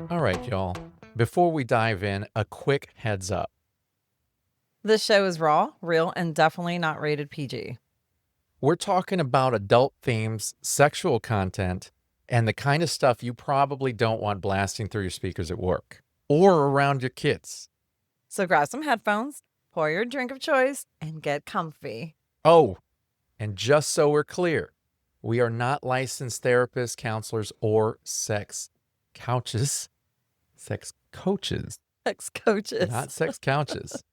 All right, y'all. Before we dive in, a quick heads up. This show is raw, real, and definitely not rated PG. We're talking about adult themes, sexual content, and the kind of stuff you probably don't want blasting through your speakers at work or around your kids. So grab some headphones, pour your drink of choice, and get comfy. Oh, and just so we're clear, we are not licensed therapists, counselors, or sex couches. Sex coaches, Sex coaches. not sex couches.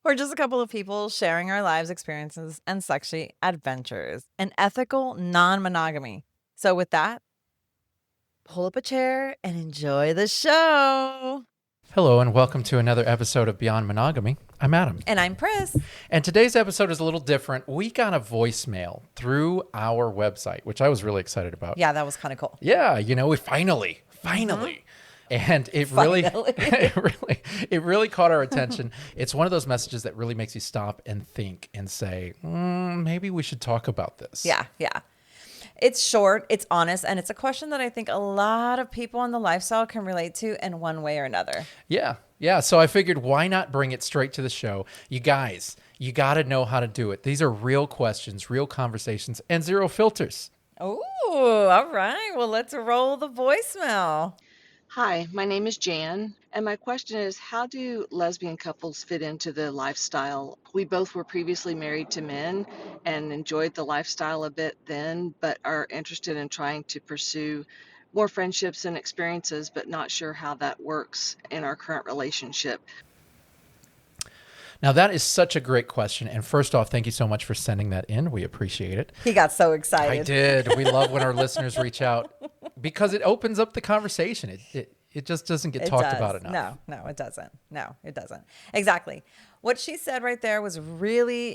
We're just a couple of people sharing our lives experiences and sexy adventures and ethical non-monogamy. So with that, pull up a chair and enjoy the show. Hello, and welcome to another episode of Beyond Monogamy. I'm Adam. And I'm Pris. And today's episode is a little different. We got a voicemail through our website, which I was really excited about. Yeah, that was kind of cool. Yeah, we finally. And it really, it really caught our attention. It's one of those messages that really makes you stop and think and say, maybe we should talk about this. Yeah. It's short, it's honest, and it's a question that I think a lot of people in the lifestyle can relate to in one way or another. Yeah. So I figured, why not bring it straight to the show? You guys, you got to know how to do it. These are real questions, real conversations, and zero filters. Oh, all right. Well, let's roll the voicemail. Hi, my name is Jan, and my question is, how do lesbian couples fit into the lifestyle? We both were previously married to men and enjoyed the lifestyle a bit then, but are interested in trying to pursue more friendships and experiences, but not sure how that works in our current relationship. Now, that is such a great question. And first off, thank you so much for sending that in. We appreciate it. He got so excited. I did. We love when our listeners reach out because it opens up the conversation. It just doesn't get talked about enough. No, it doesn't. No, it doesn't. Exactly. What she said right there was really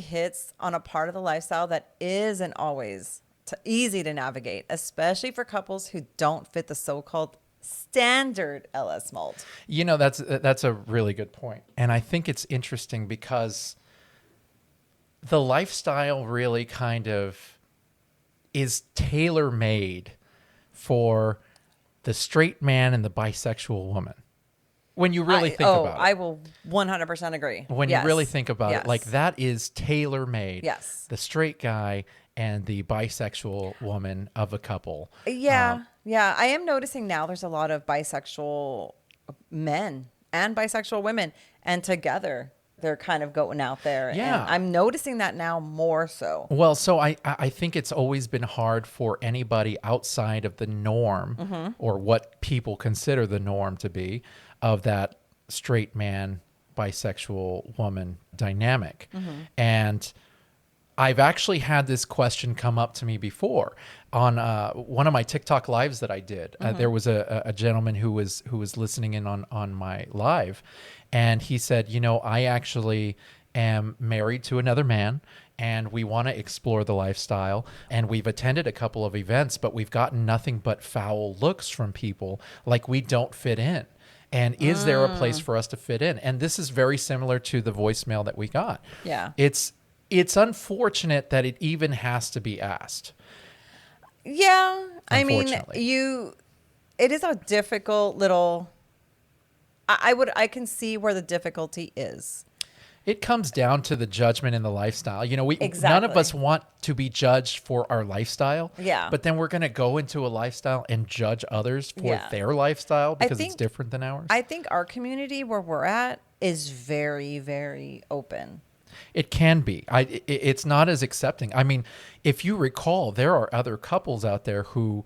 hits on a part of the lifestyle that isn't always easy to navigate, especially for couples who don't fit the so-called standard LS mold. That's a really good point. And I think it's interesting because the lifestyle really kind of is tailor-made for the straight man and the bisexual woman. When you really think about it. I will 100% agree. When you really think about it, like that is tailor-made. Yes. The straight guy and the bisexual woman of a couple. Yeah. I am noticing now there's a lot of bisexual men and bisexual women, and together they're kind of going out there. Yeah. And I'm noticing that now more so. Well, so I think it's always been hard for anybody outside of the norm or what people consider the norm to be of that straight man, bisexual woman dynamic. And I've actually had this question come up to me before on one of my TikTok lives that I did. There was a gentleman who was listening in on my live, and he said, I actually am married to another man, and we want to explore the lifestyle, and we've attended a couple of events, but we've gotten nothing but foul looks from people, like we don't fit in. And is there a place for us to fit in? And this is very similar to the voicemail that we got. Yeah. It's unfortunate that it even has to be asked. Yeah. I mean, it is a difficult little, I can see where the difficulty is. It comes down to the judgment in the lifestyle. Exactly. None of us want to be judged for our lifestyle. Yeah. But then we're going to go into a lifestyle and judge others for their lifestyle because it's different than ours. I think our community where we're at is very, very open. It can be. It's not as accepting. I mean, if you recall, there are other couples out there who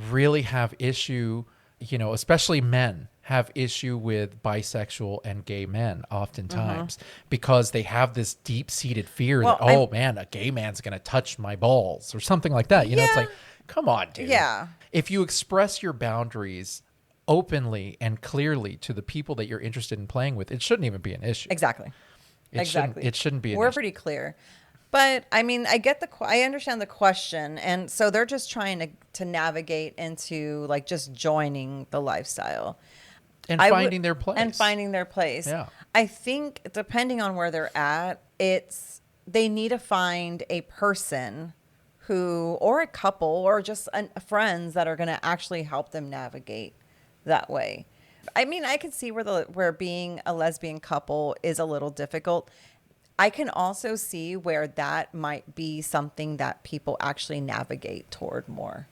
really have issue, especially men have issue with bisexual and gay men oftentimes because they have this deep-seated fear that, a gay man's going to touch my balls or something like that. It's like, come on, dude. Yeah. If you express your boundaries openly and clearly to the people that you're interested in playing with, it shouldn't even be an issue. Exactly. It shouldn't be an We're issue. pretty clear. But I mean, I understand the question. And so they're just trying to navigate into like just joining the lifestyle. And finding their place. Yeah. I think depending on where they're at, they need to find a person who, or a couple, or just friends that are going to actually help them navigate that way. I mean, I can see where being a lesbian couple is a little difficult. I can also see where that might be something that people actually navigate toward more.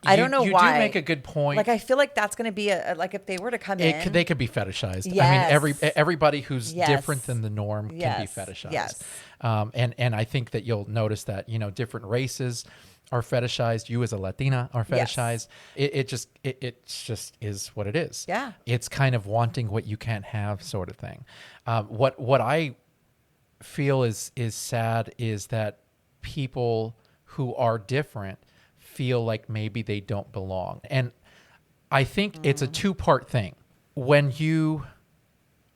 I don't know why. You do make a good point. Like, I feel like that's going to be like if they were to come in, they could be fetishized. Yes. I mean, everybody who's Yes. different than the norm can be Yes. fetishized. Yes. And I think that you'll notice that, different races are fetishized. You as a Latina are fetishized. Yes. It just is what it is. Yeah. It's kind of wanting what you can't have, sort of thing. What I feel is sad is that people who are different feel like maybe they don't belong. And I think it's a two-part thing. When you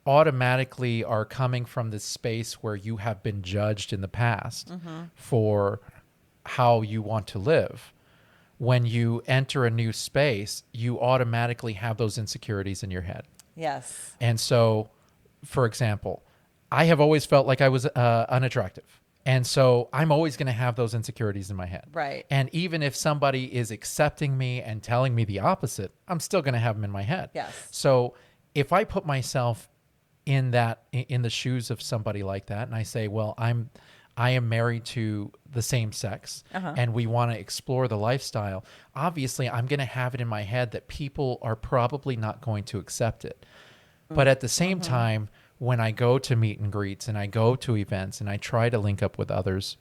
automatically are coming from this space where you have been judged in the past for how you want to live, when you enter a new space, you automatically have those insecurities in your head. Yes. And so, for example, I have always felt like I was unattractive. And so I'm always going to have those insecurities in my head. Right. And even if somebody is accepting me and telling me the opposite, I'm still going to have them in my head. Yes. So if I put myself in the shoes of somebody like that, and I say, well, I am married to the same sex, and we want to explore the lifestyle, obviously I'm going to have it in my head that people are probably not going to accept it. But at the same time, when I go to meet and greets and I go to events and I try to link up with others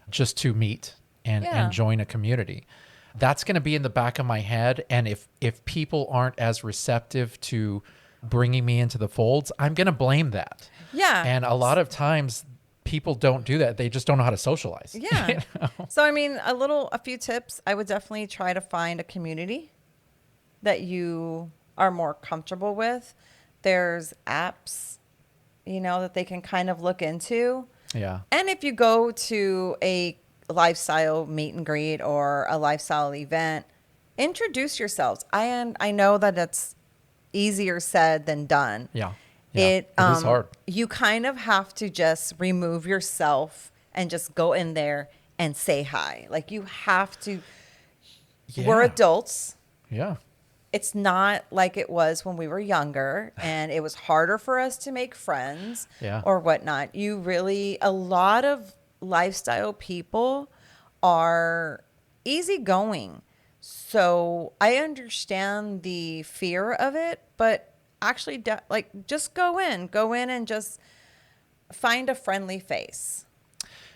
just to meet and join a community, that's going to be in the back of my head. And if people aren't as receptive to bringing me into the folds, I'm going to blame that. Yeah. And a lot of times people don't do that. They just don't know how to socialize. Yeah. So, I mean, a few tips. I would definitely try to find a community that you are more comfortable with. There's apps, that they can kind of look into. Yeah. And if you go to a lifestyle meet and greet or a lifestyle event, introduce yourselves. I know that it's easier said than done. Yeah. It is hard. You kind of have to just remove yourself and just go in there and say hi. Like, you have to. Yeah. We're adults. Yeah. It's not like it was when we were younger and it was harder for us to make friends or whatnot. A lot of lifestyle people are easygoing. So I understand the fear of it, but actually just go in and just find a friendly face.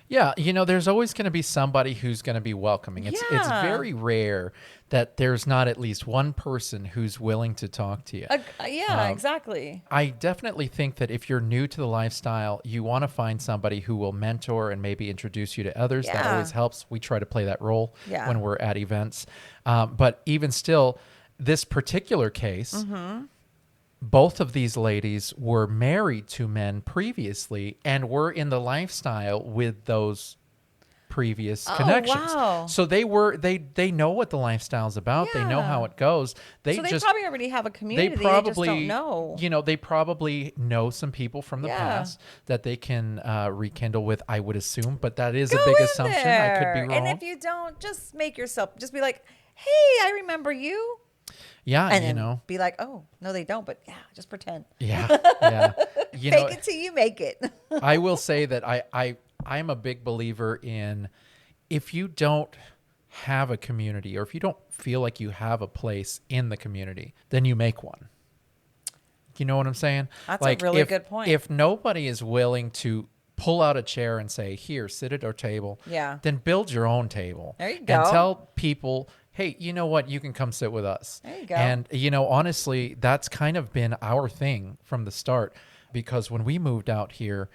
Yeah, there's always going to be somebody who's going to be welcoming. It's very rare that there's not at least one person who's willing to talk to you. Exactly. I definitely think that if you're new to the lifestyle, you want to find somebody who will mentor and maybe introduce you to others. Yeah. That always helps. We try to play that role Yeah. when we're at events. But even still, this particular case, both of these ladies were married to men previously and were in the lifestyle with those previous connections. Wow. So they know what the lifestyle's about. They know how it goes. So they probably already have a community. They probably just don't know. They probably know some people from the past that they can rekindle with, I would assume, but that is a big assumption. I could be wrong. And if you don't, just just be like, hey, I remember you. Yeah, and then be like, oh, no, they don't, but just pretend. Yeah, yeah. Fake it till you make it. I will say that I'm a big believer in, if you don't have a community or if you don't feel like you have a place in the community, then you make one. You know what I'm saying? That's a really good point. If nobody is willing to pull out a chair and say, here, sit at our table, then build your own table. There you go. And tell people, hey, you know what? You can come sit with us. There you go. And, honestly, that's kind of been our thing from the start, because when we moved out here,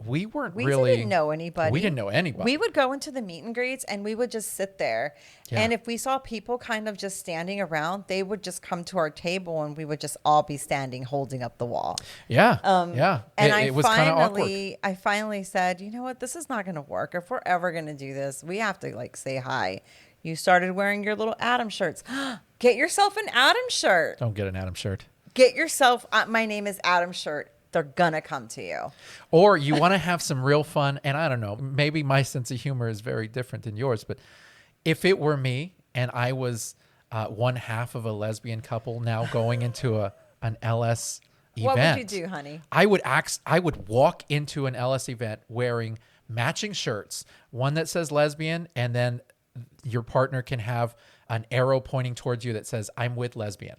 we didn't know anybody. We didn't know anybody. We would go into the meet and greets and we would just sit there. Yeah. And if we saw people kind of just standing around, they would just come to our table and we would just all be standing holding up the wall. Yeah. And it was kind of awkward. I finally said, you know what? This is not going to work. If we're ever going to do this, we have to say hi. You started wearing your little Adam shirts. Get yourself an Adam shirt. Don't get an Adam shirt. Get yourself, my name is Adam shirt. they're gonna come to you. Or you want to have some real fun. And I don't know, maybe my sense of humor is very different than yours, but if it were me and I was one half of a lesbian couple now going into an LS event. What would you do, honey? I would walk into an LS event wearing matching shirts, one that says lesbian, and then your partner can have an arrow pointing towards you that says, I'm with lesbian.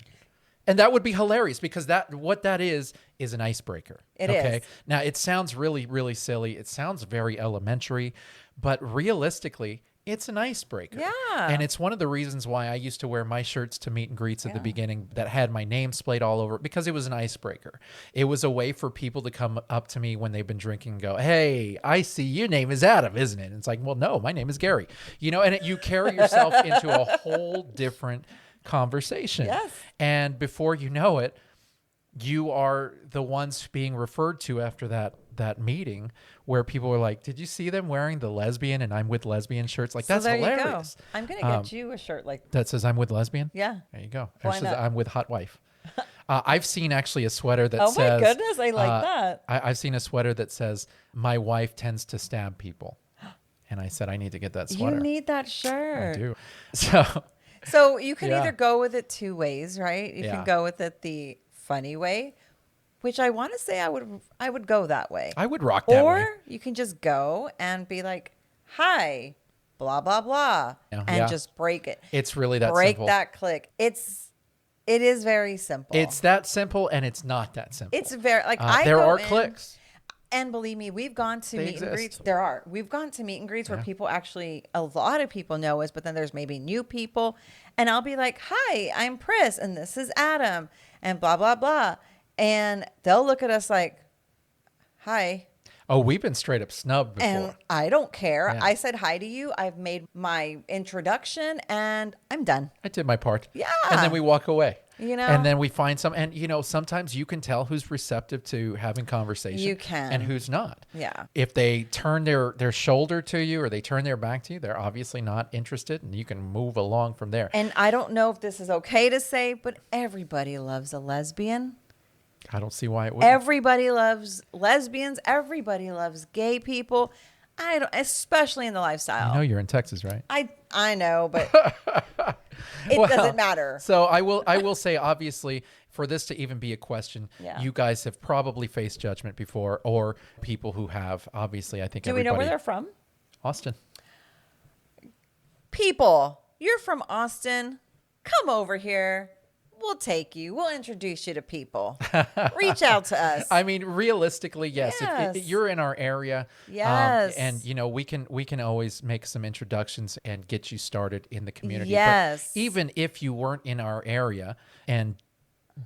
And that would be hilarious because what that is an icebreaker. It is. Now, it sounds really, really silly. It sounds very elementary, but realistically, it's an icebreaker. Yeah. And it's one of the reasons why I used to wear my shirts to meet and greets at the beginning that had my name splayed all over it, because it was an icebreaker. It was a way for people to come up to me when they've been drinking and go, hey, I see your name is Adam, isn't it? And it's like, well, no, my name is Gary. And you carry yourself into a whole different conversation. Yes. And before you know it, you are the ones being referred to after that meeting where people were like, did you see them wearing the lesbian and I'm with lesbian shirts? Like, that's there hilarious. You go. I'm going to get you a shirt like that says I'm with lesbian? Yeah. There you go. Why Or says not? I'm with hot wife. I've seen actually a sweater that Oh says... my goodness, I like that. I've seen a sweater that says, my wife tends to stab people. And I said, I need to get that sweater. You need that shirt. I do. So you can Yeah. either go with it two ways, right? You Yeah. can go with it the funny way, which I want to say I would go that way. I would rock that way. Or you can just go and be like, hi, blah, blah, blah, Yeah. and Yeah. just break it. It's really that break simple. that click. It is very simple. It's that simple, and it's not that simple. It's very, like, there go are in, clicks. And believe me, we've gone to They meet and exist. greets. We've gone to meet and greets where people actually, a lot of people know us, but then there's maybe new people. And I'll be like, hi, I'm Pris, and this is Adam, and blah, blah, blah. And they'll look at us like, hi. Oh, we've been straight up snubbed before. And I don't care. Yeah. I said hi to you. I've made my introduction, and I'm done. I did my part. Yeah. And then we walk away. And then we find some, and sometimes you can tell who's receptive to having conversation. You can. And who's not. Yeah. If they turn their shoulder to you or they turn their back to you, they're obviously not interested, and you can move along from there. And I don't know if this is okay to say, but everybody loves a lesbian. I don't see why it wouldn't. Everybody loves lesbians. Everybody loves gay people. Especially in the lifestyle. I know you're in Texas, right? I know, but it Well, doesn't matter. So I will say, obviously, for this to even be a question, Yeah. you guys have probably faced judgment before, or people who have. Obviously, I think Do we everybody. know where they're from? Austin. People, you're from Austin. Come over here. We'll take you. We'll introduce you to people. Reach out to us. I mean, realistically, yes. Yes. If you're in our area, Yes. and we can always make some introductions and get you started in the community. Yes. But even if you weren't in our area, and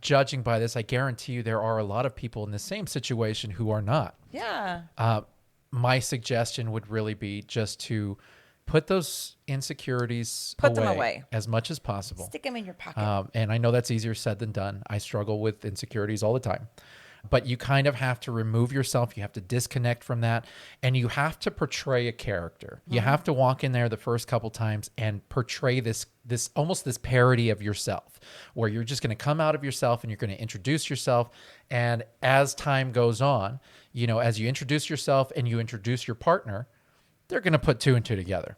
judging by this, I guarantee you there are a lot of people in the same situation who are not. Yeah. My suggestion would really be just to put those insecurities Put them away. as much as possible. Stick them in your pocket. And I know that's easier said than done. I struggle with insecurities all the time. But you kind of have to remove yourself. You have to disconnect from that. And you have to portray a character. You have to walk in there the first couple times and portray this almost this parody of yourself, where you're just going to come out of yourself and you're going to introduce yourself. And as time goes on, as you introduce yourself and you introduce your partner, they're going to put two and two together.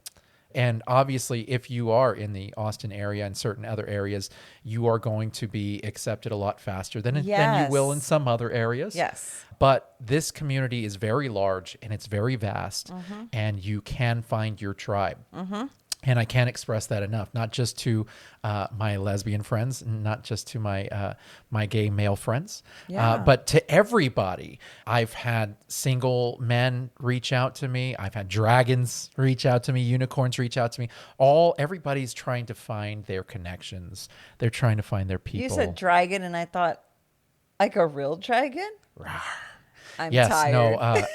And obviously, if you are in the Austin area and certain other areas, you are going to be accepted a lot faster than you will in some other areas. Yes. But this community is very large and it's very vast, and you can find your tribe. And I can't express that enough, not just to my lesbian friends, not just to my gay male friends, but to everybody. I've had single men reach out to me. I've had dragons reach out to me, unicorns reach out to me. Everybody's trying to find their connections. They're trying to find their people. You said dragon, and I thought, like a real dragon? I'm tired. No,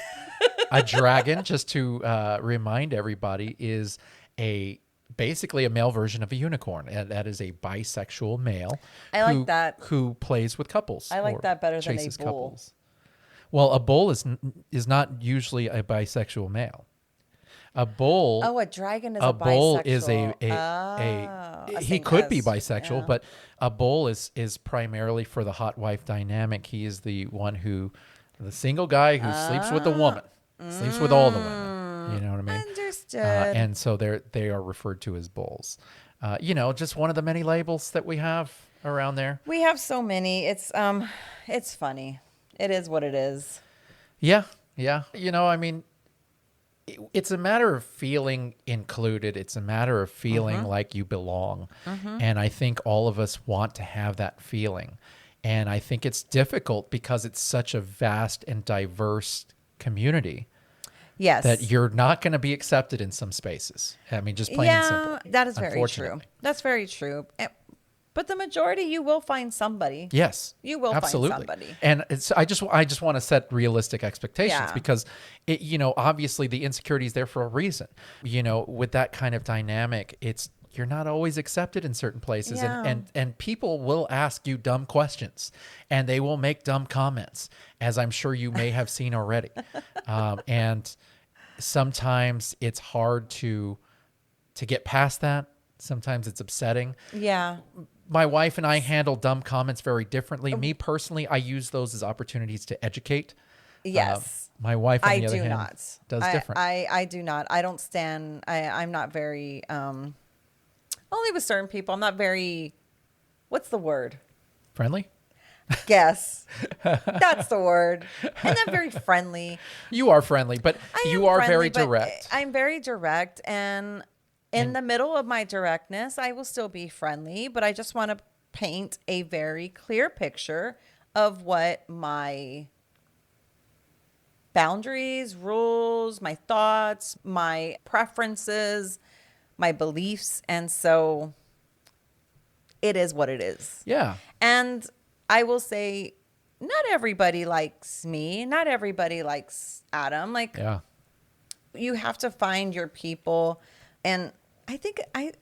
a dragon, just to remind everybody, is basically a male version of a unicorn, and that is a bisexual male. I like that. Who plays with couples. I like or that better than a chases bull. couples. Well, a bull is not usually a bisexual male. A bull. Oh, a dragon is a a bull bisexual. is a he could be synchronous. bisexual, Yeah. but a bull is primarily for the hot wife dynamic. He is the one who The single guy who sleeps with a woman, sleeps with all the women. You know what I mean? Understood. And so they are referred to as bulls. Just one of the many labels that we have around there. We have so many. It's funny. It is what it is. Yeah. Yeah. I mean, it's a matter of feeling included. It's a matter of feeling like you belong. And I think all of us want to have that feeling. And I think it's difficult because it's such a vast and diverse community. Yes. That you're not going to be accepted in some spaces. I mean, just plain and simple. That is very true. That's very true. But the majority, you will find somebody. Yes, you will absolutely. find somebody. And I just want to set realistic expectations because obviously the insecurity is there for a reason. With that kind of dynamic, you're not always accepted in certain places, and people will ask you dumb questions, and they will make dumb comments, as I'm sure you may have seen already. And sometimes it's hard to get past that. Sometimes it's upsetting. Yeah. My wife and I handle dumb comments very differently. Me personally, I use those as opportunities to educate. Yes. My wife, on the other hand, does different. I do not. I don't stand. I'm not very. Only with certain people. I'm not very. What's the word? Friendly? Yes, that's the word. I'm not very friendly. You are friendly, but you are very direct. I'm very direct, and in the middle of my directness, I will still be friendly, but I just want to paint a very clear picture of what my boundaries, rules, my thoughts, my preferences, my beliefs. And so it is what it is. Yeah. And I will say, not everybody likes me. Not everybody likes Adam. You have to find your people. And I think I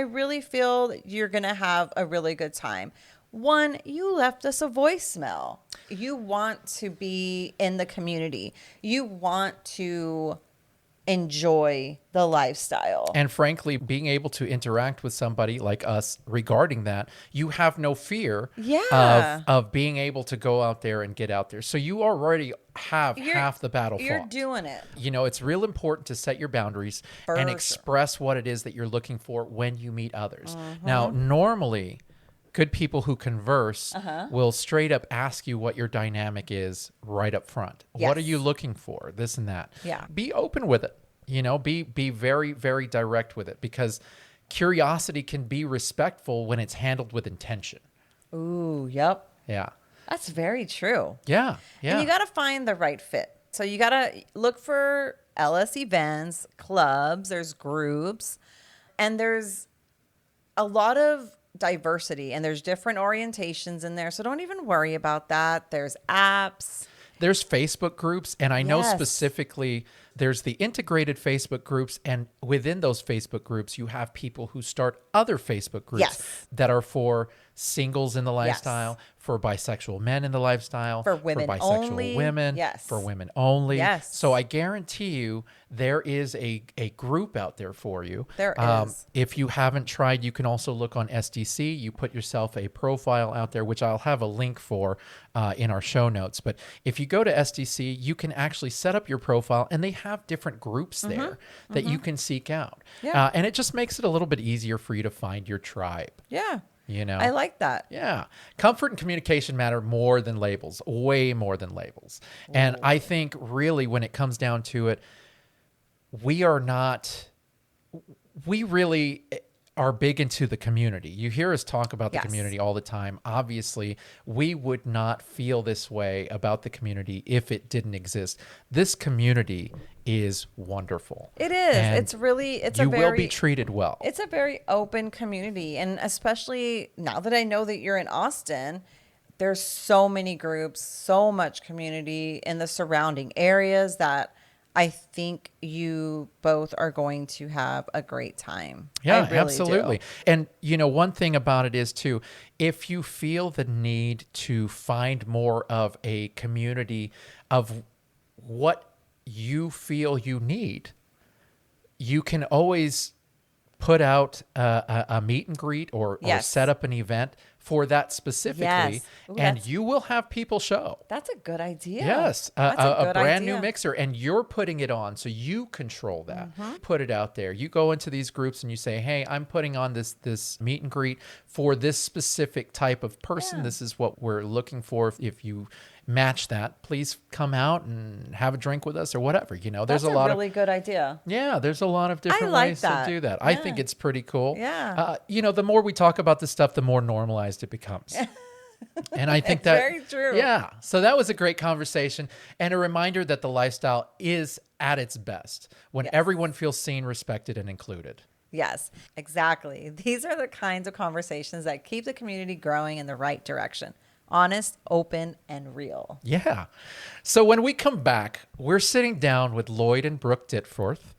really feel that you're going to have a really good time. One, you left us a voicemail. You want to be in the community. You want to enjoy the lifestyle. And frankly, being able to interact with somebody like us regarding that, you have no fear of being able to go out there and get out there. So you already have half the battle fought. You're doing it. It's real important to set your boundaries and express what it is that you're looking for when you meet others. Now, normally, good people who converse will straight up ask you what your dynamic is right up front. Yes. What are you looking for? This and that. Yeah. Be open with it. Be very, very direct with it, because curiosity can be respectful when it's handled with intention. Ooh, yep. Yeah. That's very true. Yeah. Yeah. And you got to find the right fit. So you got to look for LS events, clubs, there's groups, and there's a lot of diversity, and there's different orientations in there. So don't even worry about that. There's apps. There's Facebook groups, and I know specifically there's the integrated Facebook groups, and within those Facebook groups, you have people who start other Facebook groups that are for singles in the lifestyle, for bisexual men in the lifestyle, for women for bisexual only. women, Yes. for women only. Yes. So I guarantee you there is a group out there for you. There is. If you haven't tried, you can also look on SDC. You put yourself a profile out there, which I'll have a link for in our show notes. But if you go to SDC, you can actually set up your profile, and they have different groups there that you can seek out. Yeah. And it just makes it a little bit easier for you to find your tribe. Yeah. I like that. Yeah. Comfort and communication matter more than labels, way more than labels. Ooh. And I think really when it comes down to it, we really are big into the community. You hear us talk about the community all the time. Obviously, we would not feel this way about the community if it didn't exist. This community is wonderful. It is. And you will be treated well. It's a very open community. And especially now that I know that you're in Austin, there's so many groups, so much community in the surrounding areas that I think you both are going to have a great time. Yeah, really absolutely. Do. And, one thing about it is, too, if you feel the need to find more of a community of what you feel you need, you can always put out a meet and greet or set up an event for that specifically, Yes. Ooh, and you will have people show. that's a good idea. Yes, That's a a good brand new idea. mixer, and you're putting it on, so you control that. Put it out there. You go into these groups and you say, "Hey, I'm putting on this meet and greet for this specific type of person. Yeah. This is what we're looking for. If you match that, please come out and have a drink with us or whatever." There's That's a a lot really good idea. there's a lot of different like ways that. to do that. I think Yeah. it's pretty cool. Yeah. The more we talk about this stuff, the more normalized it becomes. And I think It's that, very true. yeah. So that was a great conversation and a reminder that the lifestyle is at its best when everyone feels seen, respected, and included. Yes, exactly. These are the kinds of conversations that keep the community growing in the right direction. Honest, open, and real. Yeah. So when we come back, we're sitting down with Lloyd and Brooke Ditforth,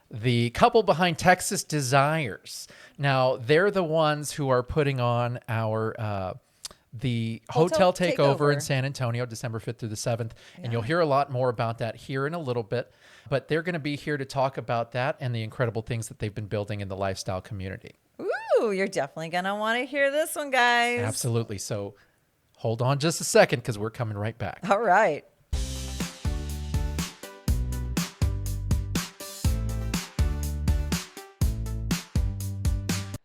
the couple behind Texas Desires. Now, they're the ones who are putting on the Hotel Takeover in San Antonio, December 5th through the 7th. And you'll hear a lot more about that here in a little bit. But they're going to be here to talk about that and the incredible things that they've been building in the lifestyle community. Ooh, you're definitely going to want to hear this one, guys. Absolutely. So hold on just a second because we're coming right back. All right.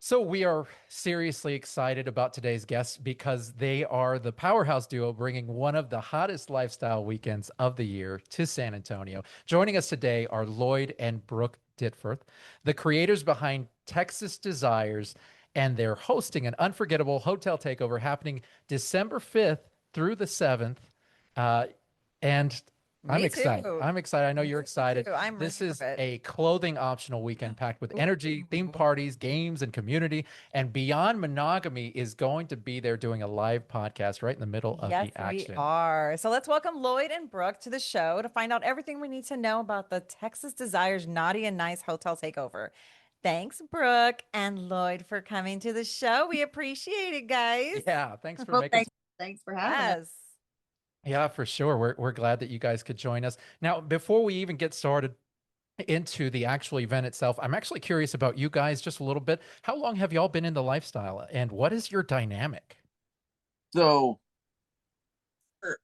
So we are seriously excited about today's guests because they are the powerhouse duo bringing one of the hottest lifestyle weekends of the year to San Antonio. Joining us today are Lloyd and Brooke Ditforth, the creators behind Texas Desires, and they're hosting an unforgettable hotel takeover happening December 5th through the 7th. And I'm excited. Too. I'm excited. I know you're excited. This is a clothing optional weekend packed with energy, theme parties, games, and community. And Beyond Monogamy is going to be there doing a live podcast right in the middle of the action. Yes, we are. So let's welcome Lloyd and Brooke to the show to find out everything we need to know about the Texas Desires Naughty and Nice Hotel Takeover. Thanks, Brooke and Lloyd, for coming to the show. We appreciate it, guys. Yeah, thanks for making. Thanks for having us. Yeah, for sure. We're glad that you guys could join us. Now, before we even get started into the actual event itself, I'm actually curious about you guys just a little bit. How long have y'all been in the lifestyle and what is your dynamic? So,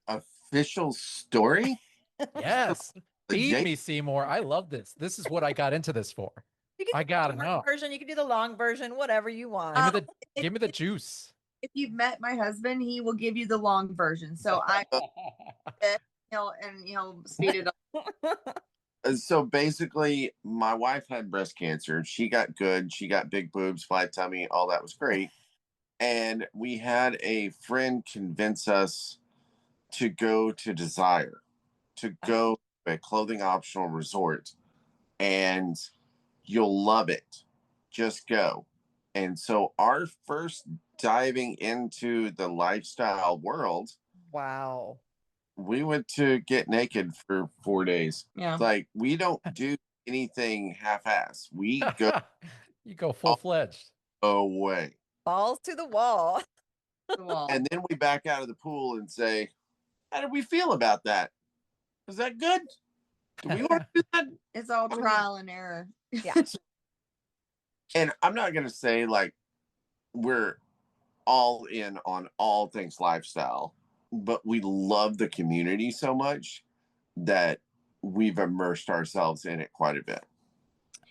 official story? Yes. Feed me, Seymour. I love this. This is what I got into this for. I gotta know. Version. You can do the long version, whatever you want. Give me the juice. If you've met my husband, he will give you the long version. So he'll speed it up. So basically, my wife had breast cancer. She got good. She got big boobs, flat tummy, all that was great. And we had a friend convince us to go to Desire, to go to a clothing optional resort. And you'll love it. Just go. And so our first diving into the lifestyle world, wow, we went to get naked for 4 days. Yeah. Like, we don't do anything half-ass. We go You go full-fledged. away. balls to the wall. And then we back out of the pool and say, how did we feel about that? Was that good? Do we want to do that? It's all trial and error. Yeah. And I'm not going to say like we're all in on all things lifestyle, but we love the community so much that we've immersed ourselves in it quite a bit.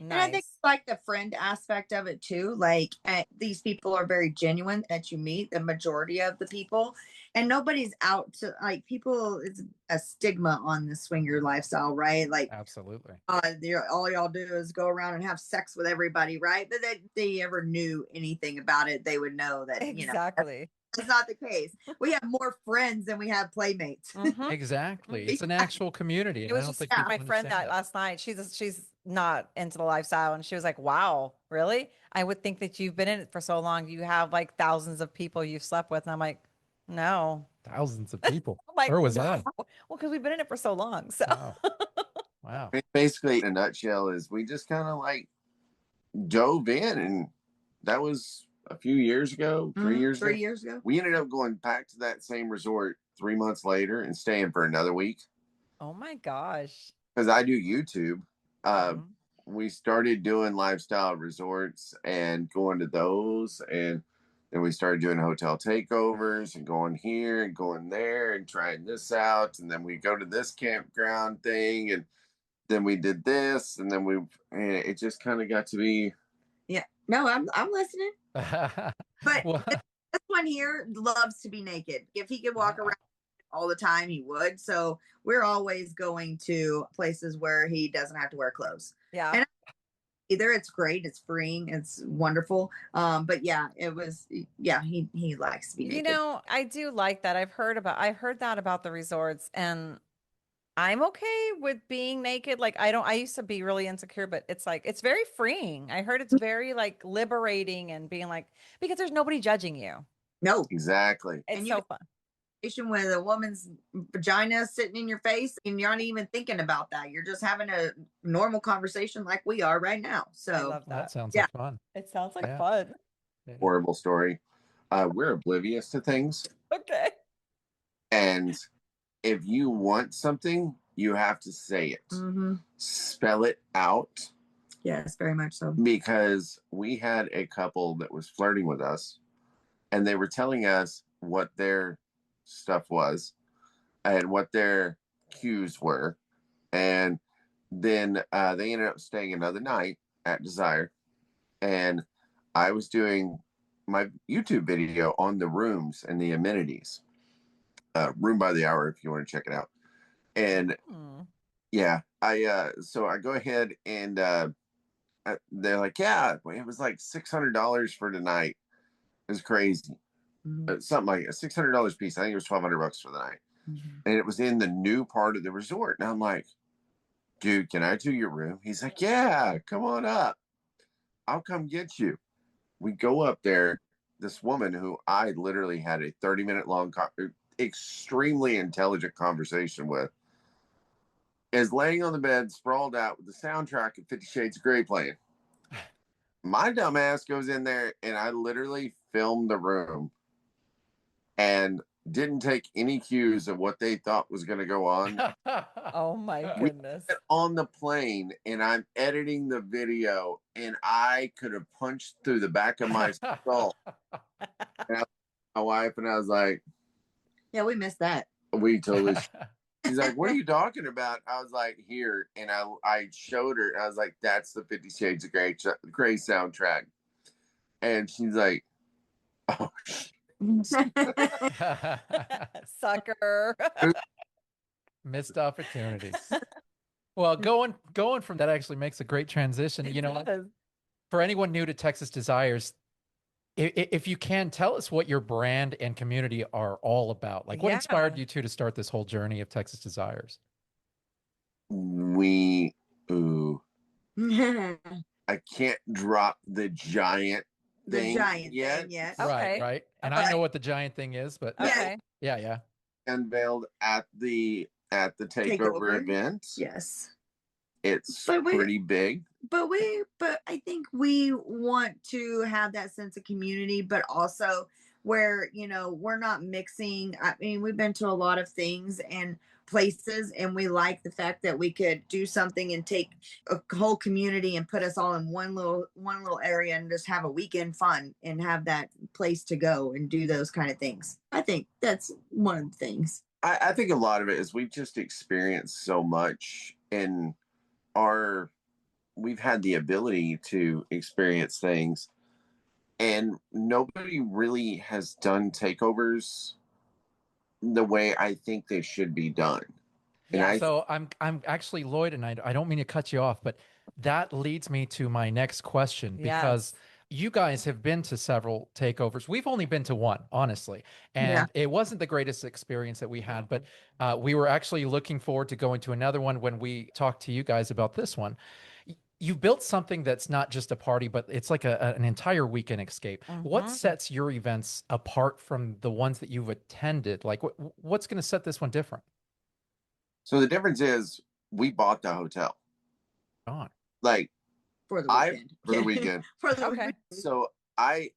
Nice. And I think like the friend aspect of it too. Like these people are very genuine that you meet, the majority of the people, and nobody's out to like people. It's a stigma on the swinger lifestyle, right? Like absolutely. All y'all do is go around and have sex with everybody, right? But if they ever knew anything about it, they would know that exactly. That's not the case. We have more friends than we have playmates. Mm-hmm. Exactly. It's an actual community. It was just my friend that last night. She's not into the lifestyle, and she was like, "Wow, really? I would think that you've been in it for so long. You have like thousands of people you've slept with." And I'm like, "No, thousands of people." like, where was that? Well, because we've been in it for so long. So, wow. Basically, in a nutshell, is we just kind of like dove in, and that was a few years ago, 3 years ago. 3 years ago. We ended up going back to that same resort 3 months later and staying for another week. oh my gosh. Because I do YouTube. We started doing lifestyle resorts and going to those, and Then we started doing hotel takeovers and going here and going there and trying this out. And then we go to this campground thing, and then we did this, and then it just kind of got to be. Yeah. No, I'm listening. But Well, this one here loves to be naked. If he could walk around all the time, he would. So we're always going to places where he doesn't have to wear clothes. Yeah. And either it's great, it's freeing, it's wonderful. But yeah, he likes to be naked. I do like that. I've heard that about the resorts, and I'm okay with being naked. Like I used to be really insecure, but it's like it's very freeing. I heard it's very like liberating and being like because there's nobody judging you. No, Exactly. It's and so fun. with a woman's vagina sitting in your face and you're not even thinking about that. You're just having a normal conversation like we are right now. So I love that that. sounds Yeah. like fun. It sounds like Yeah. fun. Yeah. Horrible story. We're oblivious to things. Okay. And if you want something, you have to say it. Mm-hmm. Spell it out. Yes, very much so. Because we had a couple that was flirting with us, and they were telling us what their stuff was and what their cues were. And then they ended up staying another night at Desire. And I was doing my YouTube video on the rooms and the amenities. Room by the Hour, if you want to check it out. And yeah, so I go ahead and they're like, yeah, it was like $600 for tonight. It was crazy. Mm-hmm. Something like a $600 piece. I think it was $1,200 for the night. Mm-hmm. And it was in the new part of the resort. And I'm like, dude, can I do your room? He's like, yeah, come on up. I'll come get you. We go up there. This woman who I literally had a 30-minute long, extremely intelligent conversation with is laying on the bed, sprawled out with the soundtrack of 50 Shades of Grey playing. My dumb ass goes in there and I literally filmed the room and didn't take any cues of what they thought was going to go on. Oh my goodness. On the plane, and I'm editing the video, and I could have punched through the back of my skull. And my wife and I was like, yeah, we missed that. We totally. She's like, what are you talking about? I was like, here. And I showed her. I was like, that's the 50 Shades of Grey soundtrack. And she's like, oh, sucker. Missed opportunity. Well, going from that actually makes a great transition. For anyone new to Texas Desires, if you can tell us what your brand and community are all about, like what inspired you to start this whole journey of Texas Desires? I can't drop the giant thing yet. Okay. Right. And I know what the giant thing is, but okay. Yeah. Unveiled at the Takeover event. Yes. It's pretty big. But I think we want to have that sense of community, but also where, we're not mixing. I mean, we've been to a lot of things and places, and we like the fact that we could do something and take a whole community and put us all in one little area and just have a weekend fun and have that place to go and do those kind of things. I think that's one of the things. I think a lot of it is we've just experienced so much in we've had the ability to experience things, and nobody really has done takeovers the way I think they should be done. Yeah. So I'm actually, Lloyd, and I don't mean to cut you off, but that leads me to my next question, because you guys have been to several takeovers. We've only been to one, honestly. And it wasn't the greatest experience that we had, but we were actually looking forward to going to another one when we talked to you guys about this one. You built something that's not just a party, but it's like an entire weekend escape. What sets your events apart from the ones that you've attended? Like what's going to set this one different? So the difference is we bought the hotel. Like for the weekend. For the weekend. So I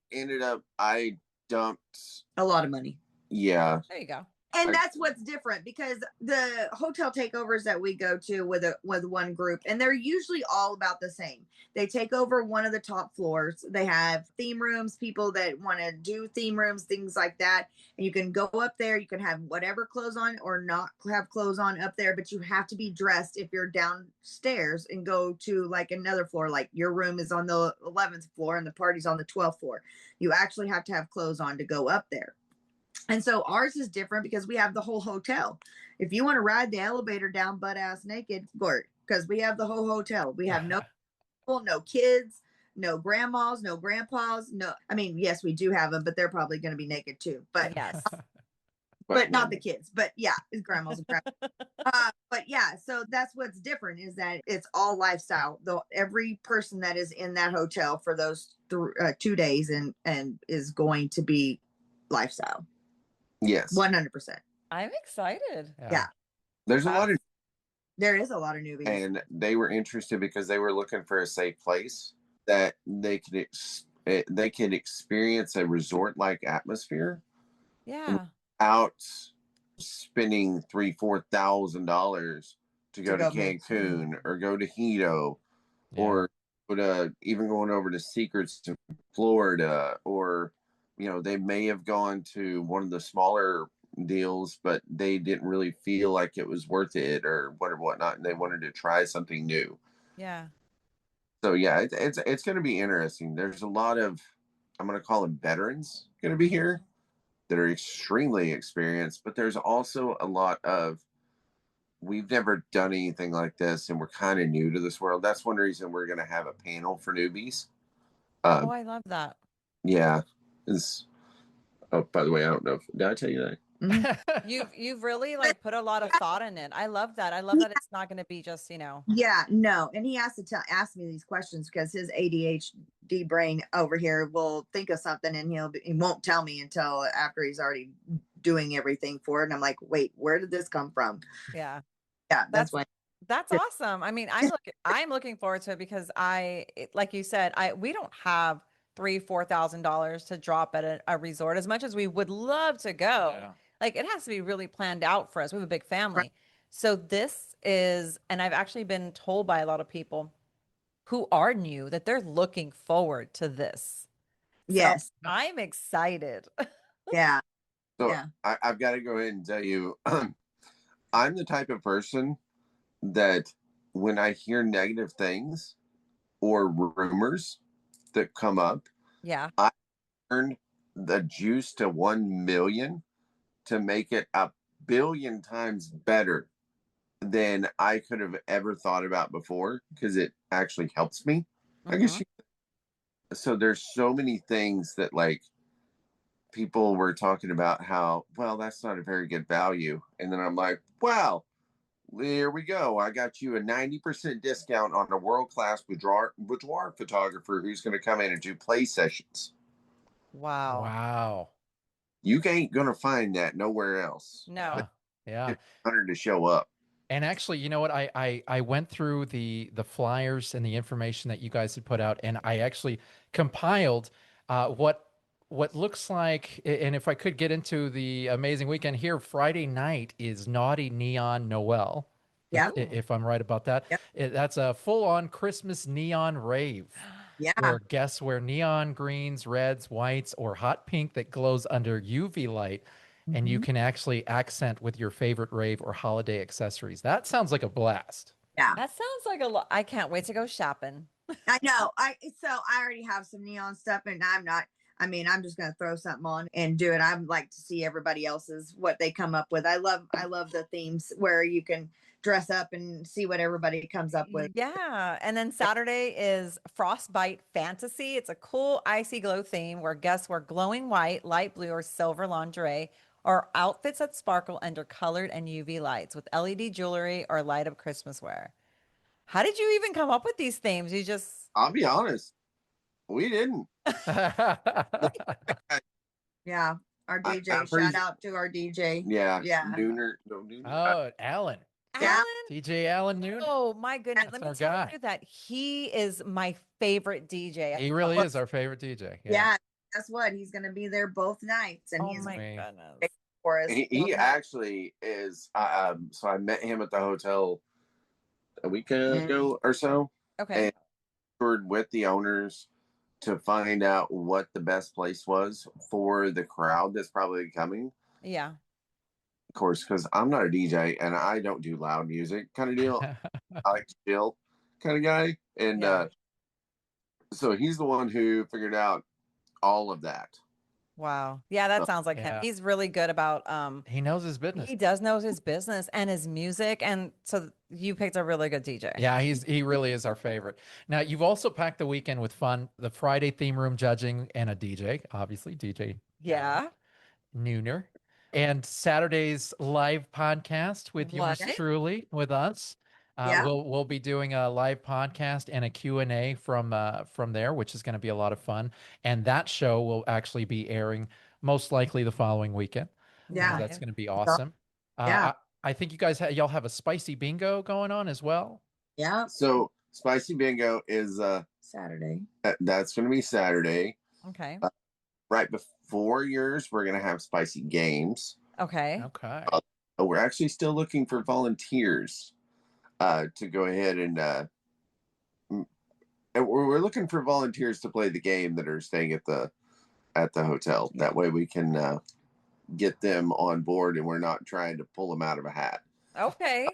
dumped a lot of money. Yeah. There you go. And that's what's different, because the hotel takeovers that we go to with one group, and they're usually all about the same. They take over one of the top floors. They have theme rooms, people that want to do theme rooms, things like that. And you can go up there, you can have whatever clothes on or not have clothes on up there, but you have to be dressed if you're downstairs and go to like another floor. Like your room is on the 11th floor and the party's on the 12th floor. You actually have to have clothes on to go up there. And so ours is different because we have the whole hotel. If you want to ride the elevator down butt ass naked, Gort, because we have the whole hotel. We have no people, no kids, no grandmas, no grandpas. No, I mean, yes, we do have them, but they're probably going to be naked too. But Yes. but not the kids. But yeah, it's grandmas and grandpas. But yeah, so that's what's different, is that it's all lifestyle. Though every person that is in that hotel for those 2 days and is going to be lifestyle. Yes. 100%. I'm excited. Yeah. There is a lot of newbies. And they were interested because they were looking for a safe place that they could experience a resort-like atmosphere. Yeah. Without spending $3,000-$4,000 to go to Cancun or go to Hito, or go to even going over to Secrets to Florida, or they may have gone to one of the smaller deals, but they didn't really feel like it was worth it or whatnot, and they wanted to try something new. Yeah. So yeah, it's going to be interesting. There's a lot of, I'm going to call them veterans, going to be here that are extremely experienced, but there's also a lot of, we've never done anything like this and we're kind of new to this world. That's one reason we're going to have a panel for newbies. Oh, I love that. Yeah. Oh, by the way, I don't know did I tell you that? You've really like put a lot of thought in it. I love that. I love that it's not going to be just, Yeah, no. And he has to ask me these questions because his ADHD brain over here will think of something and he won't tell me until after he's already doing everything for it. And I'm like, wait, where did this come from? Yeah. Yeah, that's why. That's awesome. I mean, I'm looking forward to it because like you said, we don't have $3,000-$4,000 to drop at a resort as much as we would love to go. Yeah. Like it has to be really planned out for us. We have a big family. So this is, and I've actually been told by a lot of people who are new that they're looking forward to this. Yes. So I'm excited. Yeah. So Yeah. I've got to go ahead and tell you, I'm the type of person that when I hear negative things or rumors that come up, Yeah. I turn the juice to 1 million to make it 1 billion times better than I could have ever thought about before, because it actually helps me. I guess so there's so many things that like people were talking about how, well, that's not a very good value. And then I'm like, wow, there we go. I got you a 90% discount on a world-class boudoir photographer who's going to come in and do play sessions. Wow. Wow. You ain't going to find that nowhere else. No. Yeah. 100 to show up. And actually, you know what? I went through the flyers and the information that you guys had put out, and I actually compiled what looks like. And if I could get into the amazing weekend here, Friday night is Naughty Neon Noel. Yeah. If I'm right about that. Yep. That's a full-on Christmas neon rave. Yeah. Where guests wear neon greens, reds, whites, or hot pink that glows under UV light. And you can actually accent with your favorite rave or holiday accessories. That sounds like a blast. Yeah. That sounds like a lot. I can't wait to go shopping. I know. So I already have some neon stuff, and I'm just going to throw something on and do it. I'd like to see everybody else's, what they come up with. I love the themes where you can dress up and see what everybody comes up with. Yeah. And then Saturday is Frostbite Fantasy. It's a cool icy glow theme where guests wear glowing white, light blue, or silver lingerie or outfits that sparkle under colored and UV lights with LED jewelry or light up Christmas wear. How did you even come up with these themes? I'll be honest, we didn't. Yeah. Our DJ, shout out to our DJ. Yeah. Yeah. Nooner. Oh, Alan. Yeah. DJ Alan Noon. Oh my goodness. That's Let me our tell guy. you that he is my favorite DJ. He really is our favorite DJ. Yeah. Guess what? He's going to be there both nights. And Oh he's my Me. goodness. for us. He actually is. So I met him at the hotel a week ago or so, Okay. and toured with the owners to find out what the best place was for the crowd that's probably coming. Yeah. Of course, because I'm not a DJ and I don't do loud music kind of deal. I like to chill kind of guy, and so he's the one who figured out all of that. Wow. Yeah, that So, sounds like him. Yeah. He's really good about He knows his business. he does know his business and his music, and so you picked a really good DJ. Yeah, he really is our favorite. Now, you've also packed the weekend with fun, the Friday theme room judging and a DJ, obviously DJ Yeah. Nooner, and Saturday's live podcast with yours What? truly with us. Yeah. We'll be doing a live podcast and a Q&A from there, which is going to be a lot of fun. And that show will actually be airing most likely the following weekend. Yeah. That's going to be awesome. Yeah. I think you guys y'all have a spicy bingo going on as well. Yeah. So Spicy Bingo is Saturday. that's going to be Saturday. Okay. Right before yours, we're going to have Spicy Games. Okay. Okay. We're actually still looking for volunteers to go ahead and we're looking for volunteers to play the game that are staying at the hotel. That way we can get them on board and we're not trying to pull them out of a hat. Okay.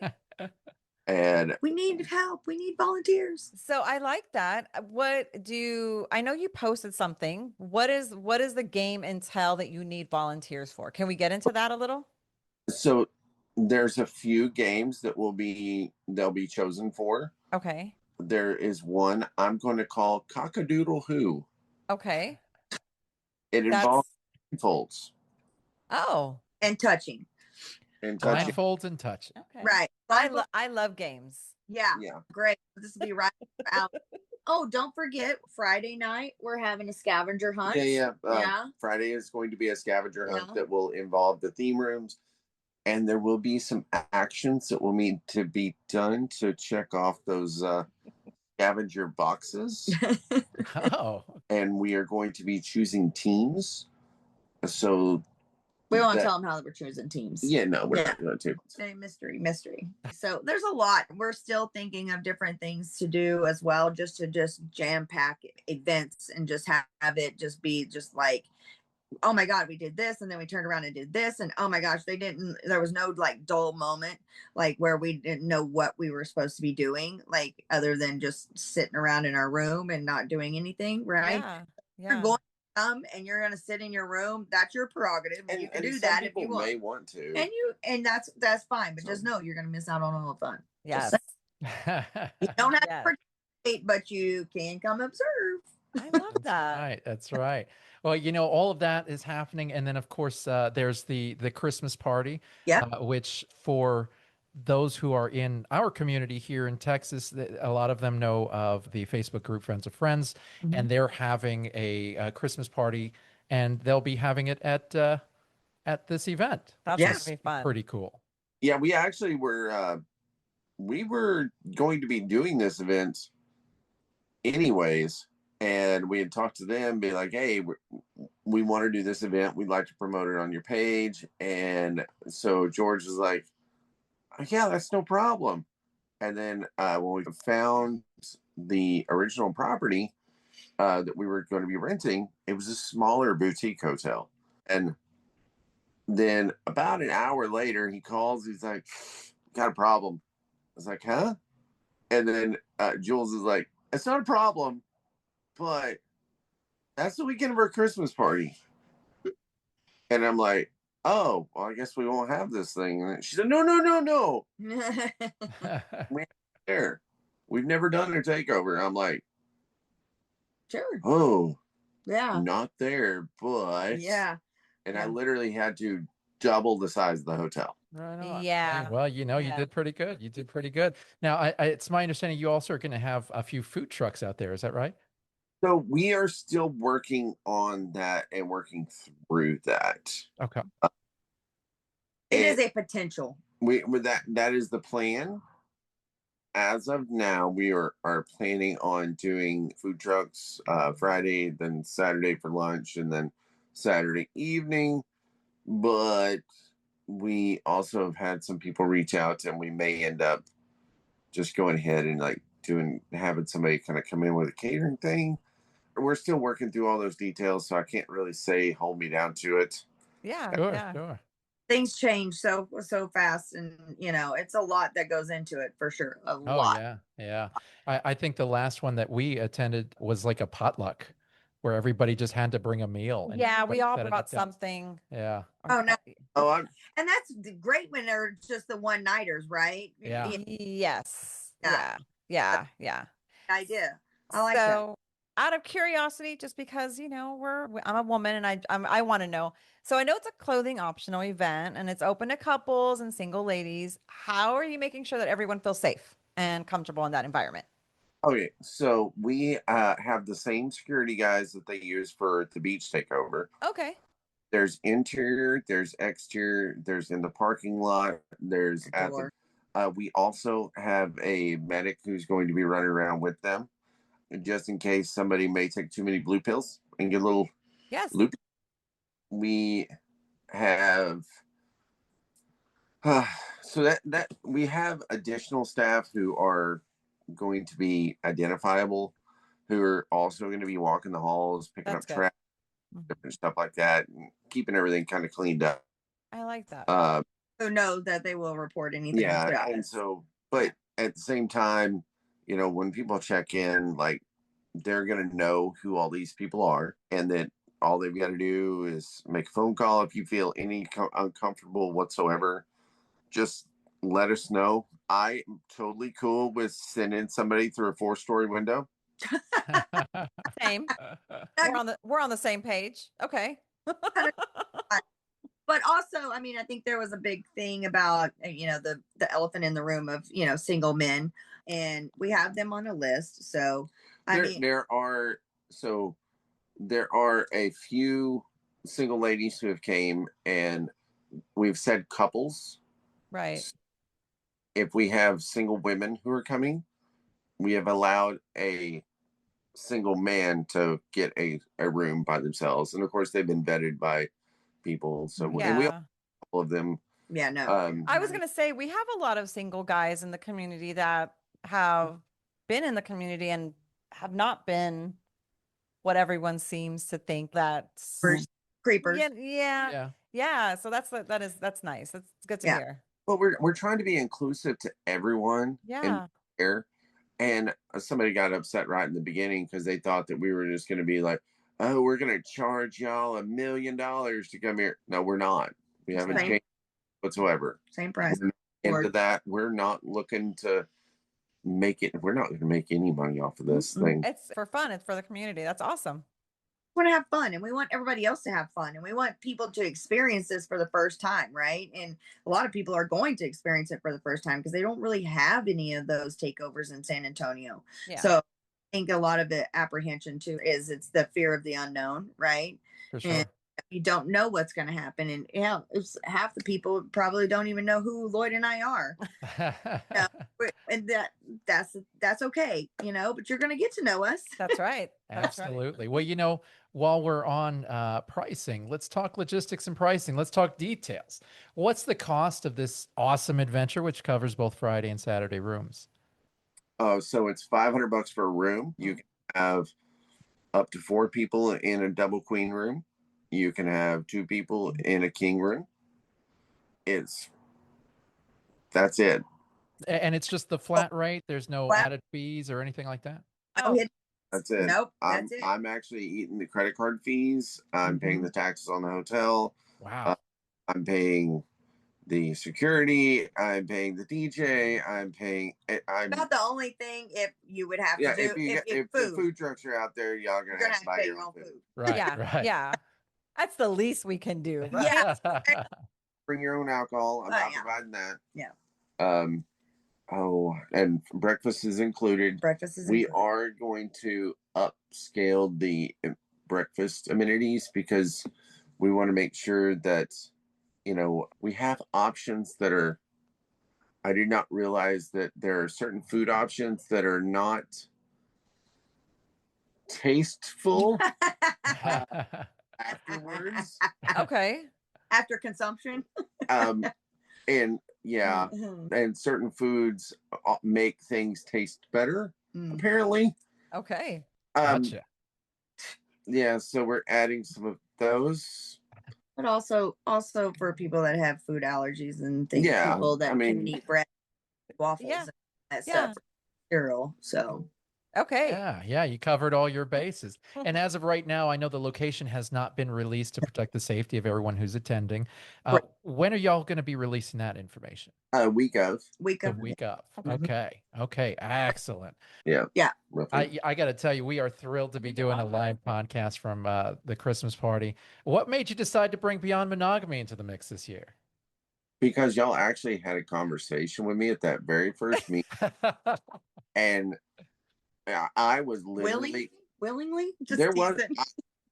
And We need help. We need volunteers. So I like that. I know you posted something. What is the game entail that you need volunteers for? Can we get into that a little? so there's a few games that they'll be chosen for. Okay. There is one I'm going to call Cockadoodle Who. Okay. It involves blindfolds Oh. And touching. and touching. Blindfolds and touch. Okay. Right. I love games. Yeah. Yeah. Great. This will be right out. Oh, don't forget Friday night we're having a scavenger hunt. Yeah. Friday is going to be a scavenger hunt Yeah. that will involve the theme rooms, and there will be some actions that will need to be done to check off those scavenger boxes. Oh. And we are going to be choosing teams. So We won't tell them how we're choosing teams. Yeah, no, we're not going to. Hey, mystery. So there's a lot. We're still thinking of different things to do as well, just to jam pack events and just have it just be just like, oh my God, we did this, and then we turned around and did this, and oh my gosh, there was no like dull moment, like where we didn't know what we were supposed to be doing, like other than just sitting around in our room and not doing anything, right? Yeah. You're going to come and you're going to sit in your room. That's your prerogative. And you can do that if you want. May want to. And that's fine, but just know you're going to miss out on all the fun. Yes. You don't have to participate, but you can come observe. I love that. Right, that's right. Well, all of that is happening, and then of course there's the Christmas party, which for those who are in our community here in Texas, a lot of them know of the Facebook group Friends of Friends, and they're having a Christmas party, and they'll be having it at this event. That's gonna be fun. Pretty cool. Yeah, we actually we were going to be doing this event anyways. And we had talked to them, be like, hey, we want to do this event. We'd like to promote it on your page. And so George was like, yeah, that's no problem. And then when we found the original property that we were going to be renting, it was a smaller boutique hotel. And then about an hour later, he calls. He's like, got a problem. I was like, huh? And then Jules is like, it's not a problem. But that's the weekend of our Christmas party. And I'm like, oh, well, I guess we won't have this thing. And she said, no. We're there. We've never done a takeover. I'm like, sure. Oh, yeah. Not there, but. Yeah. And I literally had to double the size of the hotel. Right on. Yeah. Well, you did pretty good. You did pretty good. Now, it's my understanding you also are going to have a few food trucks out there. Is that right? So we are still working on that and working through that. Okay. It is a potential. That is the plan. As of now, we are planning on doing food trucks Friday, then Saturday for lunch, and then Saturday evening. But we also have had some people reach out, and we may end up just going ahead and like having somebody kind of come in with a catering thing. We're still working through all those details, so I can't really say hold me down to it. Yeah, Sure, yeah. sure. Things change so fast, and it's a lot that goes into it for sure. A Oh lot. yeah, yeah. I think the last one that we attended was like a potluck where everybody just had to bring a meal and Yeah, we all set it brought up. Yeah. something. Yeah. Oh no, Oh, and that's great when they're just the one nighters, right? Yeah. Yes. Yeah, Yeah. Yeah. Yeah. idea. I like that. So, out of curiosity, just because I'm a woman and I want to know. So I know it's a clothing optional event and it's open to couples and single ladies. How are you making sure that everyone feels safe and comfortable in that environment? okay. So we have the same security guys that they use for the beach takeover. Okay. There's interior, there's exterior, there's in the parking lot, there's The at the. door. We also have a medic who's going to be running around with them, just in case somebody may take too many blue pills and get a little Yes. loopy. We have so that we have additional staff who are going to be identifiable, who are also going to be walking the halls, picking That's up good. trash, different stuff like that, and keeping everything kind of cleaned up. I like that. So know that they will report anything. Yeah, and so, but at the same time, when people check in, like they're gonna know who all these people are, and that all they've got to do is make a phone call if you feel any uncomfortable whatsoever. Just let us know. I am totally cool with sending somebody through a 4-story window. Same. We're on the same page. Okay. But also, I mean, I think there was a big thing about the elephant in the room of single men, and we have them on a list. So there are a few single ladies who have came, and we've said couples. Right. If we have single women who are coming, we have allowed a single man to get a room by themselves, and of course they've been vetted by people. So and we all Yeah. all of them. yeah, no. I was going to say we have a lot of single guys in the community that have been in the community and have not been what everyone seems to think that's. Creepers. Yeah, yeah. Yeah. Yeah, so that's nice. That's good to Yeah. hear. Well, we're trying to be inclusive to everyone and Yeah. care. And somebody got upset right in the beginning because they thought that we were just going to be like, oh, we're going to charge y'all $1 million to come here. No, we're not. We haven't Same. changed whatsoever. Same price. Into that, we're not looking to make it. We're not going to make any money off of this thing. It's for fun. It's for the community. That's awesome. We want to have fun, and we want everybody else to have fun, and we want people to experience this for the first time, right? And a lot of people are going to experience it for the first time because they don't really have any of those takeovers in San Antonio. Yeah. So I think a lot of the apprehension too is it's the fear of the unknown, right? For sure. And you don't know what's going to happen, and it's half the people probably don't even know who Lloyd and I are. And that's okay, but you're going to get to know us. That's right. That's right. Absolutely. Well, while we're on pricing, let's talk logistics and pricing. Let's talk details. What's the cost of this awesome adventure, which covers both Friday and Saturday rooms? Oh, so it's $500 for a room. You can have up to 4 people in a double queen room. You can have 2 people in a king room. That's it. And it's just the flat rate. There's no Flat. added fees or anything like that. Oh, That's it. Nope, I'm, that's it. I'm actually eating the credit card fees. I'm paying the taxes on the hotel. Wow. I'm paying the security. I'm paying the DJ. I'm paying. About the only thing if you would have to do if the food trucks are out there, y'all you're gonna have to buy pay your own food. Right. yeah. Right. Yeah. That's the least we can do. Right? Yeah. Bring your own alcohol. I'm not yeah. providing that. Yeah. Oh, and breakfast is included. Breakfast is We included. are going to upscale the breakfast amenities because we want to make sure that we have options that are. I did not realize that there are certain food options that are not tasteful afterwards. Okay. After consumption. And yeah, and certain foods make things taste better, apparently. Okay. Gotcha. Yeah, so we're adding some of those. But also for people that have food allergies and things, Yeah, people that I mean, can eat bread, waffles, Yeah. and that Yeah. stuff, cereal. So Okay. Yeah, you covered all your bases. And as of right now, I know the location has not been released to protect the safety of everyone who's attending. When are y'all going to be releasing that information? week of. The week of. Okay. Excellent. Yeah. Roughly. I got to tell you, we are thrilled to be doing a live podcast from the Christmas party. What made you decide to bring Beyond Monogamy into the mix this year? Because y'all actually had a conversation with me at that very first meeting. And I was literally willingly just there was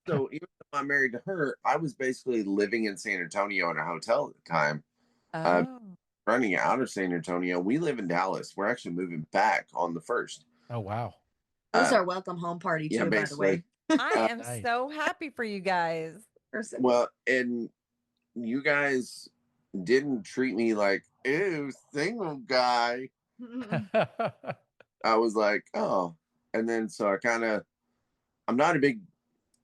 so even though I'm married to her, I was basically living in San Antonio in a hotel at the time. Running out of San Antonio. We live in Dallas. We're actually moving back on the 1st. Oh wow. It was our welcome home party too, by the way. I am so happy for you guys. Well, and you guys didn't treat me like, ew, single guy. I was like, oh. And then so I'm not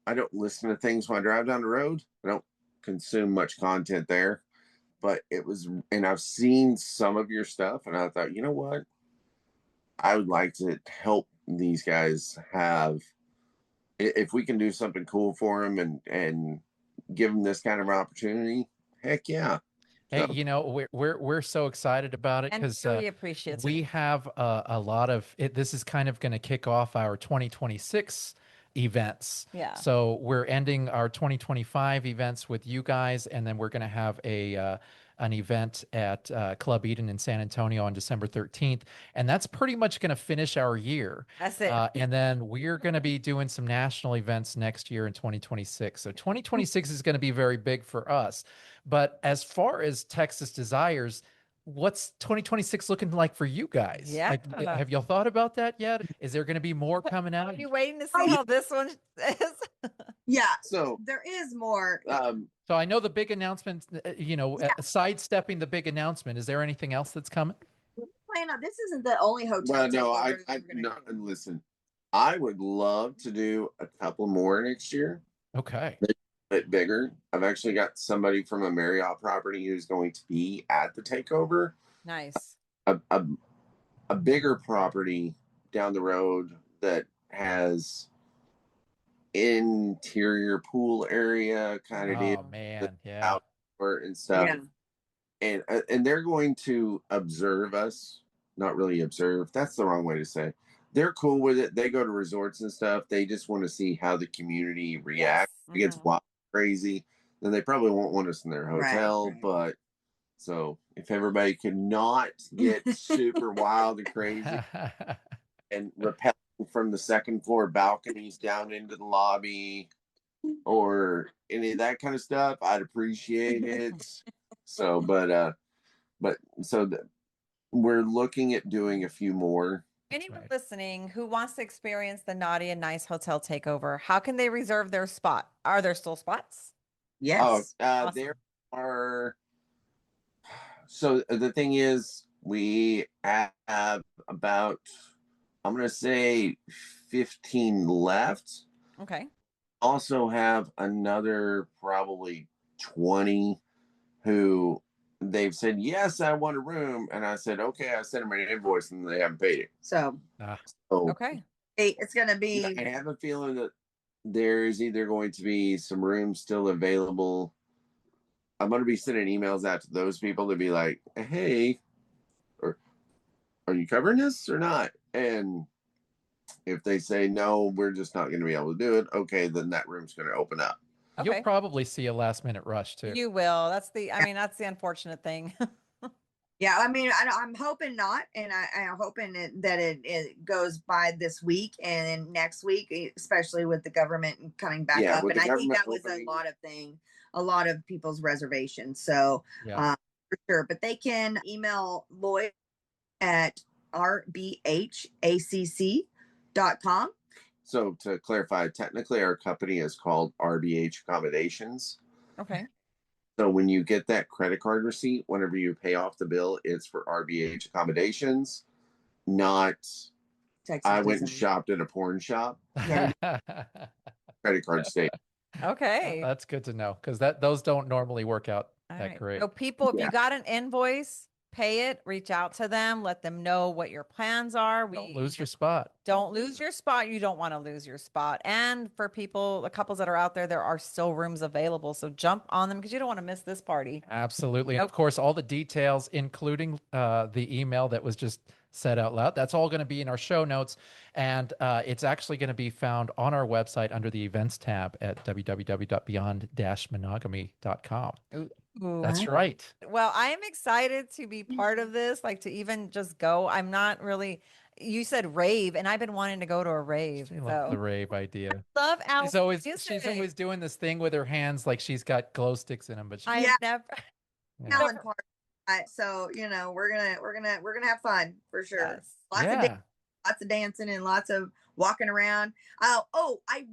I don't listen to things when I drive down the road. I don't consume much content there. But and I've seen some of your stuff, and I thought, you know what? I would like to help these guys if we can do something cool for them and give them this kind of opportunity. Heck yeah. Hey, we're so excited about it because really appreciate we have a lot of it. This is kind of going to kick off our 2026 events. Yeah. So we're ending our 2025 events with you guys, and then we're going to have an event at Club Eden in San Antonio on December 13th, and that's pretty much going to finish our year. That's it. And then we're going to be doing some national events next year in 2026. So 2026 is going to be very big for us. But as far as Texas Desires, what's 2026 looking like for you guys? Yeah. Have y'all thought about that yet? Is there going to be more coming out? Are you waiting to see how this one is? Yeah. So there is more. So I know the big announcement, sidestepping the big announcement. Is there anything else that's coming? This isn't the only hotel. Well, no, listen, I would love to do a couple more next year. Okay. A bit bigger. I've actually got somebody from a Marriott property who's going to be at the Takeover. Nice. A bigger property down the road that has interior pool area kind of deal. Oh man, yeah. Outdoor and stuff. Yeah. And they're going to observe us. Not really observe. That's the wrong way to say. They're cool with it. They go to resorts and stuff. They just want to see how the community reacts. Yes. It gets wild, crazy. Then they probably won't want us in their hotel. Right. But so if everybody could not get super wild and crazy and repel from the second floor balconies down into the lobby or any of that kind of stuff, I'd appreciate it. So, we're looking at doing a few more. Anyone listening who wants to experience the Naughty and Nice Hotel Takeover, how can they reserve their spot? Are there still spots? Yes. Awesome. There are. So the thing is, we have about, I'm going to say 15 left. Okay. Also have another probably 20 who they've said, yes, I want a room. And I said, okay, I sent them an invoice and they haven't paid it. So okay. It's going to be. I have a feeling that there's either going to be some rooms still available. I'm going to be sending emails out to those people to be like, hey, are you covering this or not? And if they say, no, we're just not going to be able to do it. Okay, then that room's going to open up. Okay. You'll probably see a last minute rush too. You will. That's the unfortunate thing. Yeah, I mean, I'm hoping not, and I'm hoping that it goes by this week and then next week, especially with the government coming back up. And I think that was a lot of people's reservations. So for sure, but they can email Lloyd at rbhacc.com. So to clarify, technically our company is called RBH Accommodations. Okay. So when you get that credit card receipt, whenever you pay off the bill, it's for RBH accommodations, not Texas I went and Design. shopped at a porn shop. Yeah. Credit card state. Okay. That's good to know because those don't normally work out All that right. great. So people, if Yeah. you got an invoice, pay it, reach out to them, let them know what your plans are. Don't lose your spot. Don't lose your spot. You don't want to lose your spot. And for people, the couples that are out there, there are still rooms available. So jump on them because you don't want to miss this party. Absolutely. And of course, all the details, including the email that was just said out loud, that's all going to be in our show notes. And it's actually going to be found on our website under the events tab at www.beyond-monogamy.com. That's right. Well, I am excited to be part of this, like to even just go. I'm not really, you said rave, and I've been wanting to go to a rave. I love the So rave idea. love She's always doing this thing with her hands like she's got glow sticks in them, but she, I Yeah. never. yeah. Talent part. So we're gonna have fun for sure. Yes. Lots of dancing and lots of walking around. I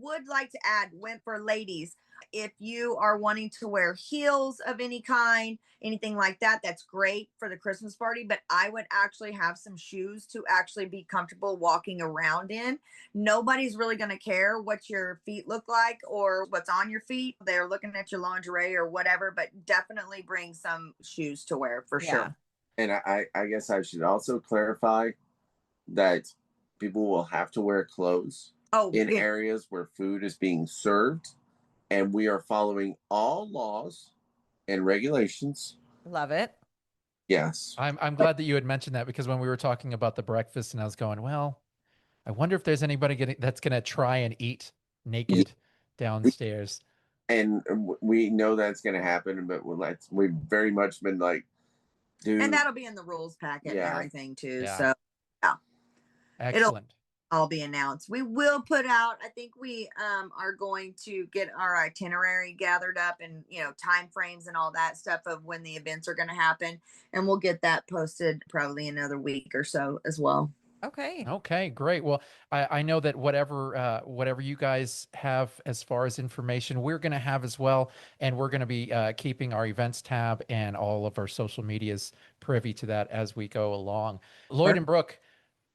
would like to add, went for ladies. If you are wanting to wear heels of any kind, anything like that, that's great for the Christmas party. But I would actually have some shoes to actually be comfortable walking around in. Nobody's really going to care what your feet look like or what's on your feet. They're looking at your lingerie or whatever, but definitely bring some shoes to wear for sure. And I guess I should also clarify that people will have to wear clothes in areas where food is being served. And we are following all laws and regulations. Love it. Yes. I'm glad that you had mentioned that because when we were talking about the breakfast and I was going, well, I wonder if there's anybody that's going to try and eat naked downstairs. And we know that's going to happen, but we've very much been like, dude. And that'll be in the rules packet and everything too. Yeah. So yeah. Excellent. All be announced. We will put out, I think we are going to get our itinerary gathered up and time frames and all that stuff of when the events are going to happen, and we'll get that posted probably another week or so as well. Okay, great. Well, I know that whatever you guys have as far as information, we're going to have as well, and we're going to be keeping our events tab and all of our social medias privy to that as we go along. Lloyd and Brooke,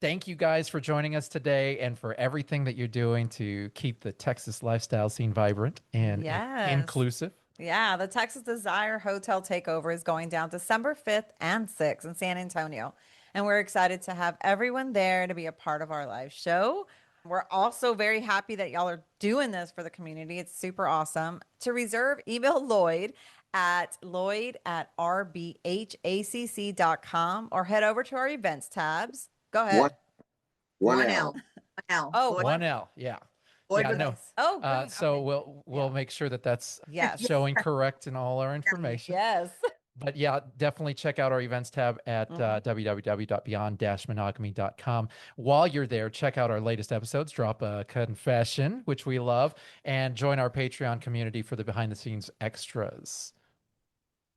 thank you guys for joining us today and for everything that you're doing to keep the Texas lifestyle scene vibrant and inclusive. Yeah, the Texas Desire Hotel Takeover is going down December 5th and 6th in San Antonio. And we're excited to have everyone there to be a part of our live show. We're also very happy that y'all are doing this for the community. It's super awesome. To reserve, email Lloyd at rbhacc.com or head over to our events tabs. Go ahead. One L. Oh, one L. Yeah. Yeah, no. Oh, great. So we'll make sure that that's showing correct in all our information. Yes. But yeah, definitely check out our events tab at www.beyond-monogamy.com. While you're there, check out our latest episodes, drop a confession, which we love, and join our Patreon community for the behind the scenes extras.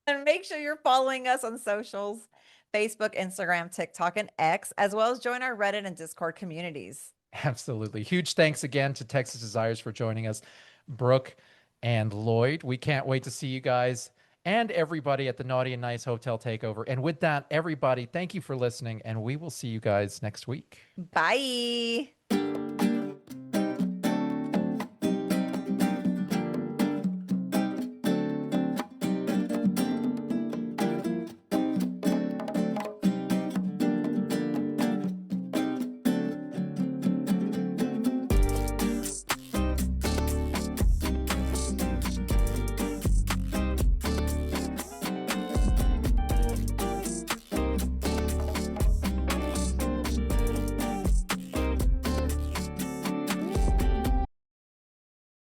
And make sure you're following us on socials, Facebook, Instagram, TikTok, and X, as well as join our Reddit and Discord communities. Absolutely. Huge thanks again to Texas Desires for joining us, Brooke and Lloyd. We can't wait to see you guys and everybody at the Naughty and Nice Hotel Takeover. And with that, everybody, thank you for listening, and we will see you guys next week. Bye.